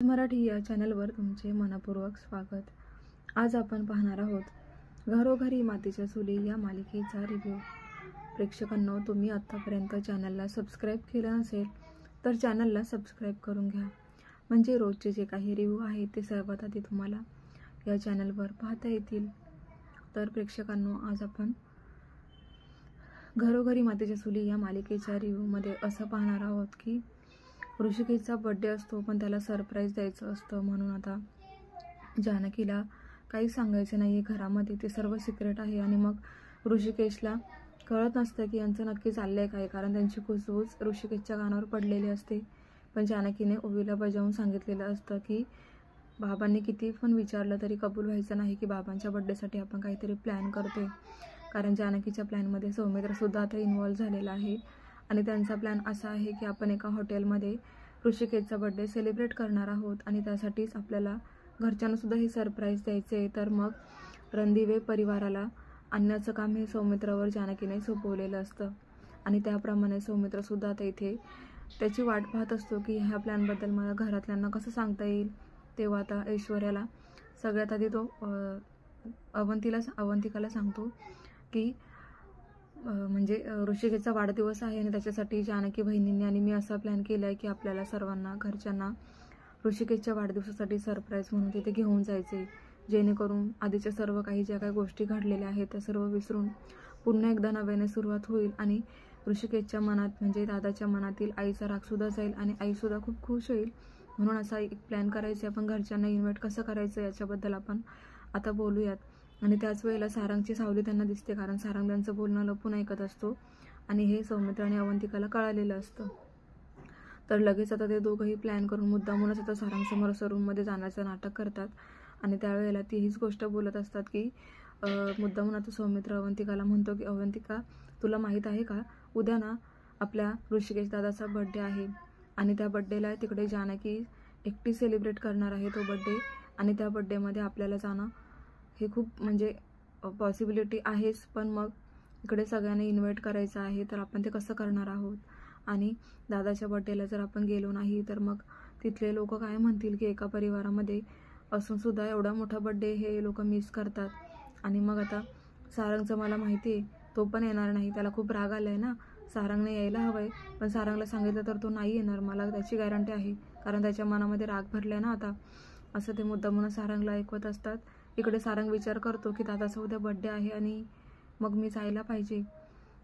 मराठी या चॅनलवर तुमचे मनपूर्वक स्वागत। आज आपण पाहणार आहोत घरोघरी मातीच्या चुली या मालिकेचा रिव्ह्यू। प्रेक्षकांनो, तुम्ही आतापर्यंत चॅनलला सबस्क्राईब केलं नसेल तर चॅनलला सबस्क्राईब करून घ्या, म्हणजे रोजचे जे काही रिव्ह्यू आहेत ते सर्वात आधी तुम्हाला या चॅनलवर पाहता येतील। तर प्रेक्षकांनो, आज आपण घरोघरी मातीच्या चुली या मालिकेच्या रिव्ह्यूमध्ये असं पाहणार आहोत की ऋषिकेशचा बर्थडे असतो, पण त्याला सरप्राईज द्यायचं असतं, म्हणून आता जानकीला काही सांगायचं नाही आहे घरामध्ये, ते सर्व सिक्रेट आहे। आणि मग ऋषिकेशला कळत नसतं की यांचं नक्की चाललंय काय, कारण त्यांची कुजबूज ऋषिकेशच्या कानावर पडलेली असते। पण जानकीने ओवीला बजावून सांगितलेलं असतं की बाबांनी किती पण विचारलं तरी कबूल व्हायचं नाही की बाबांच्या बर्थडेसाठी आपण काहीतरी प्लॅन करतोय, कारण जानकीच्या प्लॅनमध्ये सौमित्रसुद्धा आता इन्व्हॉल्व झालेला आहे। आणि त्यांचा प्लॅन असा आहे की आपण एका हॉटेलमध्ये ऋषिकेशचा बर्थडे सेलिब्रेट करणार आहोत, आणि त्यासाठीच आपल्याला घरच्यांनासुद्धा हे सरप्राईज द्यायचे आहे। तर मग रणदिवे परिवाराला आणण्याचं काम हे सौमित्रवर जानकीने सोपवलेलं असतं, आणि त्याप्रमाणे सौमित्रसुद्धा आता इथे त्याची वाट पाहत असतो की ह्या प्लॅनबद्दल मला घरातल्यांना कसं सांगता येईल। तेव्हा आता ऐश्वर्याला सगळ्यात आधी तो अवंतिकाला सांगतो की म्हणजे ऋषिकेशचा वाढदिवस आहे आणि त्याच्यासाठी जानकी बहिणींनी आणि मी असा प्लॅन केला आहे की आपल्याला सर्वांना घरच्यांना ऋषिकेशच्या वाढदिवसासाठी सरप्राईज म्हणून तिथे घेऊन जायचे, जेणेकरून आधीच्या सर्व काही ज्या काही गोष्टी घडलेल्या आहेत त्या सर्व विसरून पुन्हा एकदा नव्याने सुरुवात होईल, आणि ऋषिकेशच्या मनात म्हणजे दादाच्या मनातील आईचा रागसुद्धा जाईल आणि आईसुद्धा खूप खुश होईल। म्हणून असा एक प्लॅन करायचा। आपण घरच्यांना इन्व्हाइट कसं करायचं याच्याबद्दल आपण आता बोलूयात। आणि त्याच वेळेला सारंगची सावली त्यांना दिसते, कारण सारंग त्यांचं बोलणं लपून ऐकत असतो आणि हे सौमित्र आणि अवंतिकाला कळालेलं असतं। तर लगेच आता ते दोघंही प्लॅन करून मुद्दामूनच आता सारंगसमोर असं रूममध्ये जाण्याचं नाटक करतात, आणि त्यावेळेला ती हीच गोष्ट बोलत असतात की मुद्दामून आता सौमित्र अवंतिकाला म्हणतो की अवंतिका, तुला माहीत आहे का, उद्या ना आपल्या ऋषिकेश दादाचा बर्थडे आहे, आणि त्या बर्थडेला तिकडे जानकी एकटी सेलिब्रेट करणार आहे तो बर्थडे, आणि त्या बर्थडेमध्ये आपल्याला जाणं हे खूप म्हणजे पॉसिबिलिटी आहेच, पण मग इकडे सगळ्यांना इन्व्हाइट करायचं आहे, तर आपण ते कसं करणार आहोत। आणि दादाच्या बर्थडेला जर आपण गेलो नाही तर मग तिथले लोक काय म्हणतील की एका परिवारामध्ये असूनसुद्धा एवढा मोठा बर्थडे हे लोक मिस करतात। आणि मग आता सारंगचं मला माहिती आहे तो पण येणार नाही, त्याला खूप राग आला आहे ना, सारंगने यायला हवं आहे, पण सारंगला सांगितलं तर तो नाही येणार, मला त्याची गॅरंटी आहे, कारण त्याच्या मनामध्ये राग भरला आहे ना आता, असं ते मुद्दामून सारंगला ऐकवत असतात। इकडे सारंग विचार करतो की दादाचा उद्या बर्थडे आहे आणि मग मी जायला पाहिजे,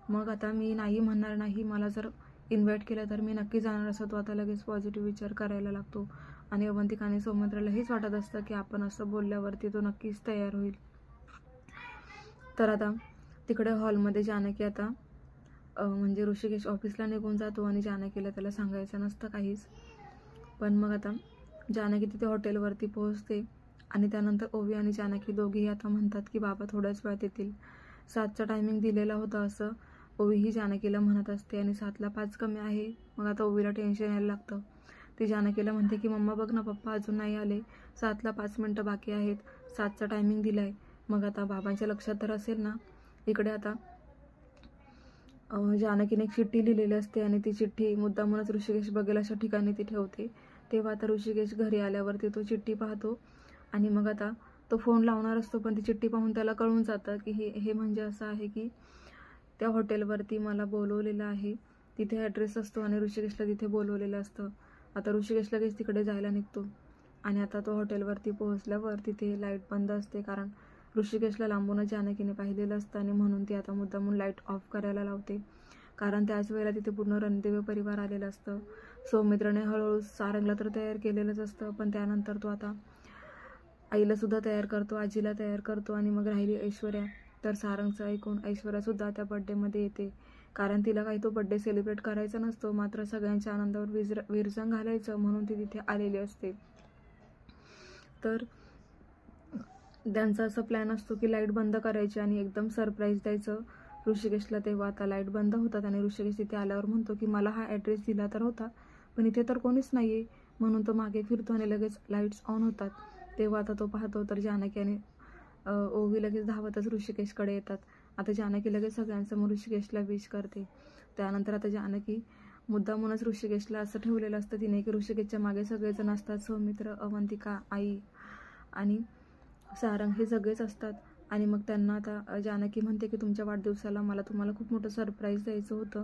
मग आता मी नाही म्हणणार नाही, मला जर इन्व्हाइट केलं तर मी नक्की जाणार, असं तो आता लगेच पॉझिटिव्ह विचार करायला लागतो। आणि अवंतिका आणि सौमित्राला हेच वाटत असतं की आपण असं बोलल्यावरती तो नक्कीच तयार होईल। तर आता तिकडे हॉलमध्ये जानकी आता म्हणजे ऋषिकेश ऑफिसला निघून जातो आणि जानकीला त्याला सांगायचं नसतं काहीच। पण मग आता जानकी तिथे हॉटेलवरती पोहोचते, आणि त्यानंतर ओवी आणि जानकी दोघेही आता म्हणतात की बाबा थोड्याच वेळात येतील, 7चा टायमिंग दिलेला होता असं ओवीही जानकीला म्हणत असते, आणि 7ला 5 कमी आहे। मग आता ओवीला टेन्शन यायला लागतं, ती जानकीला म्हणते की मम्मा बघ ना, पप्पा अजून नाही आले, 7ला 5 मिनटं बाकी आहेत, 7चा टायमिंग दिलाय, मग आता बाबांच्या लक्षात तर असेल ना। इकडे आता जानकीने एक चिठ्ठी लिहिलेली असते, आणि ती चिठ्ठी मुद्दामूनच ऋषिकेश बघेल अशा ठिकाणी ती ठेवते। तेव्हा आता ऋषिकेश घरी आल्यावरती तो चिठ्ठी पाहतो, आणि मग आता तो फोन लावणार असतो, पण ती चिठ्ठी पाहून त्याला कळून जातं की हे म्हणजे असं आहे की त्या हॉटेलवरती मला बोलवलेलं आहे, तिथे ॲड्रेस असतो आणि ऋषिकेशला तिथे बोलवलेलं असतं। आता ऋषिकेश लगेच तिकडे जायला निघतो, आणि आता तो हॉटेलवरती पोहोचल्यावर तिथे लाईट बंद असते, कारण ऋषिकेशला लांबूनच जानकीने पाहिलेलं असतं, आणि म्हणून ती आता मुद्दामून लाईट ऑफ करायला लावते, कारण त्याच वेळेला तिथे पूर्ण रणदिवे परिवार आलेलं असतं। सौमित्रने हळूहळू सारंगला तर तयार केलेलंच असतं, पण त्यानंतर तो आता आईला सुद्धा तयार करतो, आजीला तयार करतो, आणि मग राहिली ऐश्वर्या, तर सारंगचं ऐकून ऐश्वर्यासुद्धा त्या बर्थडेमध्ये येते, कारण तिला काही तो बर्थडे सेलिब्रेट करायचा नसतो, मात्र सगळ्यांच्या आनंदावर विरजण घालायचं म्हणून ती तिथे आलेली असते। तर त्यांचा असा प्लॅन असतो की लाईट बंद करायची आणि एकदम सरप्राईज द्यायचं ऋषिकेशला। तेव्हा आता लाईट बंद होतात, आणि ऋषिकेश तिथे आल्यावर म्हणतो की मला हा ॲड्रेस दिला तर होता, पण इथे तर कोणीच नाही आहे, म्हणून तो मागे फिरतो आणि लगेच लाईट्स ऑन होतात। तेव्हा आता तो पाहतो तर जानकी आणि ओवी लगेच धावतच ऋषिकेशकडे येतात। आता जानकी लगेच सगळ्यांसमोर ऋषिकेशला विश करते। त्यानंतर आता जानकी मुद्दामूनच ऋषिकेशला असं ठेवलेलं असतं तिने की ऋषिकेशच्या मागे सगळेजण असतात. सौमित्र, अवंतिका, आई आणि सारंग हे सगळेच असतात. आणि मग त्यांना आता जानकी म्हणते की तुमच्या वाढदिवसाला तुम्हाला खूप मोठं सरप्राईज द्यायचं होतं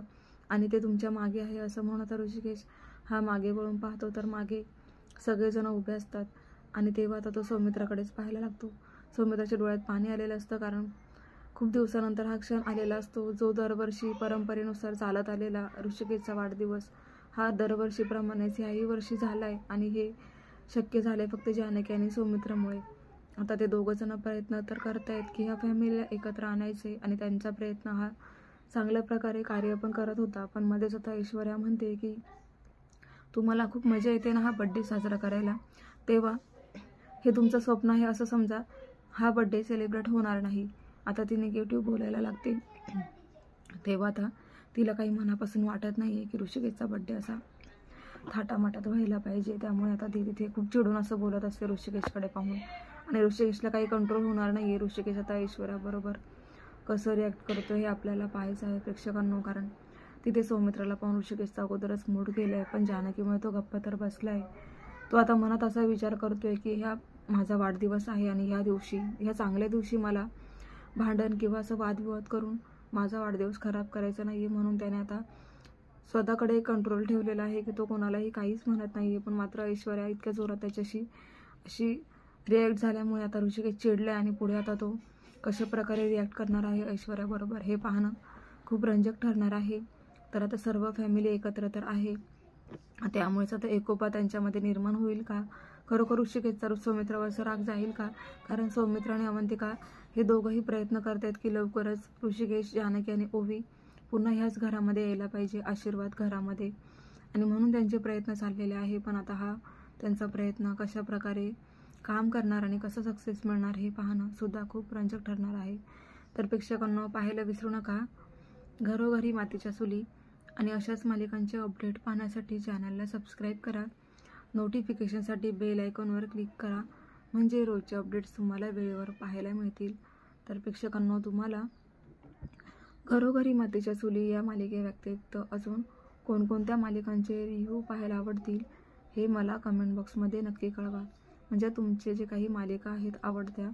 आणि ते तुमच्या मागे आहे असं म्हणून आता ऋषिकेश हा मागे वळून पाहतो तर मागे सगळेजण उभे असतात. आणि तेव्हा आता तो सौमित्राकडेच पाहायला लागतो. सौमित्राच्या डोळ्यात पाणी आलेलं असतं कारण खूप दिवसानंतर हा क्षण आलेला असतो जो दरवर्षी परंपरेनुसार चालत आलेला ऋषिकेशचा वाढदिवस हा दरवर्षीप्रमाणेच ह्याही वर्षी झाला आहे. आणि हे शक्य झाले फक्त जानकी आणि सौमित्रामुळे. आता ते दोघंजण प्रयत्न तर करतायत की ह्या फॅमिलीला एकत्र आणायचे आणि त्यांचा प्रयत्न हा चांगल्या प्रकारे कार्य पण करत होता. पण मध्येच आता ऐश्वर्या म्हणते की तुम्हाला खूप मजा येते ना हा बड्डे साजरा करायला, तेव्हा हे तुमचं स्वप्न आहे असं समजा, हा बड्डे सेलिब्रेट होणार नाही. आता ती निगेटिव्ह बोलायला लागते. तेव्हा आता तिला काही मनापासून वाटत नाही आहे की ऋषिकेशचा बड्डे असा थाटामाटात व्हायला पाहिजे. त्यामुळे आता ती तिथे खूप चिडून असं बोलत असते ऋषिकेशकडे पाहून. आणि ऋषिकेशला काही कंट्रोल होणार नाही आहे. ऋषिकेश आता ऐश्वर्याबरोबर कसं रिॲक्ट करतो हे आपल्याला पाहायचं आहे प्रेक्षकांनो. कारण तिथे सौमित्राला पाहून ऋषिकेशचा अगोदरच मूड गेला आहे, पण जानकीमुळे तो गप्प तर बसला आहे. तो आता मनात असा विचार करतोय की ह्या माझा वाढदिवस आहे आणि ह्या चांगल्या दिवशी मला भांडण किंवा असं वादविवाद करून माझा वाढदिवस खराब करायचा नाही आहे. म्हणून त्याने आता स्वतःकडे कंट्रोल ठेवलेला आहे की तो कोणालाही काहीच म्हणत नाही आहे. पण मात्र ऐश्वर्या इतक्या जोरात त्याच्याशी अशी रिॲक्ट झाल्यामुळे आता ऋषिकेश चिडला आहे आणि पुढे आता तो कशा प्रकारे रिॲक्ट करणार आहे ऐश्वर्याबरोबर हे पाहणं खूप रंजक ठरणार आहे. तर आता सर्व फॅमिली एकत्र तर आहे, त्यामुळेच आता एकोपा त्यांच्यामध्ये निर्माण होईल का? खरोखर ऋषिकेशचा सौमित्रावरचा राग जाईल का? कारण सौमित्र आणि अवंतिका हे दोघंही प्रयत्न करतात की लवकरच ऋषिकेश, जानकी आणि ओवी पुन्हा ह्याच घरामध्ये यायला पाहिजे, आशीर्वाद घरामध्ये, आणि म्हणून त्यांचे प्रयत्न चाललेले आहे. पण आता हा त्यांचा प्रयत्न कशा प्रकारे काम करणार आणि कसं सक्सेस मिळणार हे पाहणं सुद्धा खूप रंजक ठरणार आहे. तर प्रेक्षकांना पाहायला विसरू नका घरोघरी मातीच्या चुली आणि अशाच मालिकांचे अपडेट पाहण्यासाठी चॅनलला सबस्क्राईब करा. नोटिफिकेशनसाठी बेल आयकॉनवर क्लिक करा म्हणजे रोजचे अपडेट्स तुम्हाला वेळेवर पाहायला मिळतील. तर प्रेक्षकांना तुम्हाला घरोघरी मातीच्या चुली या मालिकेव्यतिरिक्त अजून कोणकोणत्या मालिकांचे रिव्ह्यू पाहायला आवडतील हे मला कमेंट बॉक्समध्ये नक्की कळवा. म्हणजे तुमचे जे काही मालिका आहेत आवडत्या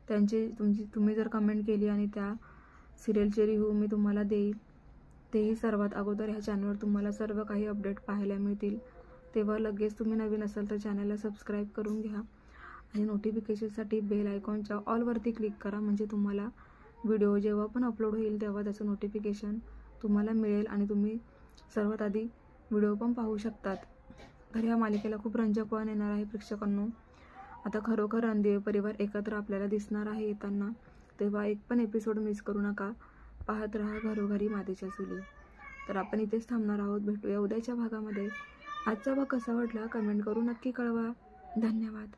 त्यांचे तुम्ही जर कमेंट केली आणि त्या सिरियलचे रिव्ह्यू मी तुम्हाला देईल, तेही सर्वात अगोदर ह्या चॅनलवर तुम्हाला सर्व काही अपडेट पाहायला मिळतील. तेव्हा लगेच तुम्ही नवीन असाल तर चॅनलला सबस्क्राईब करून घ्या आणि नोटिफिकेशनसाठी बेल आयकॉनच्या ऑलवरती क्लिक करा म्हणजे तुम्हाला व्हिडिओ जेव्हा पण अपलोड होईल तेव्हा त्याचं नोटिफिकेशन तुम्हाला मिळेल आणि तुम्ही सर्वात आधी व्हिडिओ पण पाहू शकतात. तर ह्या मालिकेला खूप रंजक वळण येणार आहे प्रेक्षकांनो. आता खरोखर रणदेव परिवार एकत्र आपल्याला दिसणार आहे येताना, तेव्हा एक पण एपिसोड मिस करू नका. पाहत राहा घरोघरी मातीच्या चुली. तर आपण इथेच थांबणार आहोत, भेटूया उद्याच्या भागामध्ये. आजचा भाग कसा वाटला कमेंट करून नक्की कळवा. धन्यवाद.